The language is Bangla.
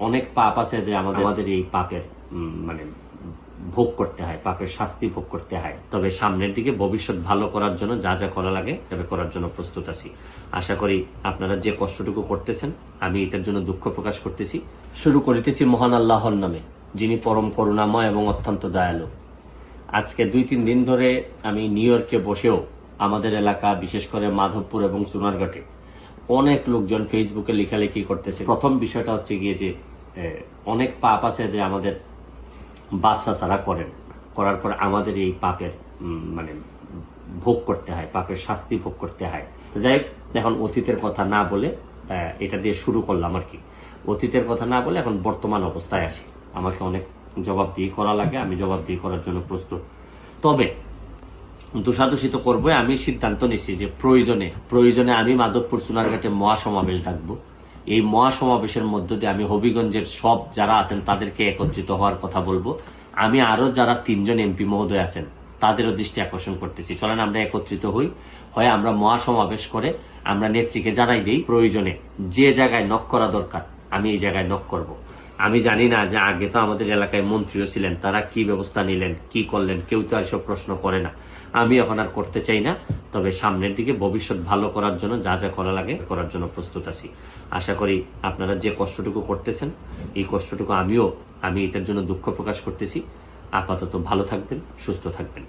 অনেক পাপ আছে যে আমাদের এই পাপের মানে ভোগ করতে হয়, পাপের শাস্তি ভোগ করতে হয়। তবে সামনের দিকে ভবিষ্যৎ ভালো করার জন্য যা যা করা লাগে তবে করার জন্য প্রস্তুত আছি। আশা করি আপনারা যে কষ্টটুকু করতেছেন আমি এটার জন্য দুঃখ প্রকাশ করতেছি। শুরু করিতেছি মহান আল্লাহর নামে, যিনি পরম করুণাময় এবং অত্যন্ত দয়ালু। আজকে 2-3 দিন ধরে আমি নিউ ইয়র্কে বসেও আমাদের এলাকা, বিশেষ করে মাধবপুর এবং সোনারঘাটে অনেক লোকজন ফেসবুকে লেখালেখি করতেছে। প্রথম বিষয়টা হচ্ছে গিয়ে যে অনেক পাপ আছে যে আমাদের বাপ চাচারা করেন, করার পর আমাদের এই পাপের মানে ভোগ করতে হয়, পাপের শাস্তি ভোগ করতে হয়। যাই হোক, এখন অতীতের কথা না বলে এটা দিয়ে শুরু করলাম আর কি। অতীতের কথা না বলে এখন বর্তমান অবস্থায় আসি। আমাকে অনেক জবাবদিহি করা লাগে, আমি জবাবদিহি করার জন্য প্রস্তুত। তবে দোষাদোষিত করবো, আমি সিদ্ধান্ত নিচ্ছি যে প্রয়োজনে আমি মাধবপুর সোনারঘাটে মহাসমাবেশ ডাকবো। এই মহাসমাবেশের মধ্য দিয়ে আমি হবিগঞ্জের সব যারা আছেন তাদেরকে একত্রিত হওয়ার কথা বলবো। আমি আরো যারা 3জন এমপি মহোদয় আছেন তাদেরও দৃষ্টি আকর্ষণ করতেছি, চলেন আমরা একত্রিত হই। হয় আমরা মহাসমাবেশ করে আমরা নেত্রীকে জানাই দিই, প্রয়োজনে যে জায়গায় নক করা দরকার আমি এই জায়গায় নক করব। আমি জানি না যে আগে তো আমাদের এলাকায় মন্ত্রীও ছিলেন, তারা কি ব্যবস্থা নিলেন, কি করলেন, কেউ তো আর সব প্রশ্ন করে না। আমি এখন আর করতে চাই না। তবে সামনের দিকে ভবিষ্যৎ ভালো করার জন্য যা যা করা লাগে করার জন্য প্রস্তুত আছি। আশা করি আপনারা যে কষ্টটুকু করতেছেন এই কষ্টটুকু আমি এটার জন্য দুঃখ প্রকাশ করতেছি। আপাতত ভালো থাকবেন, সুস্থ থাকবেন।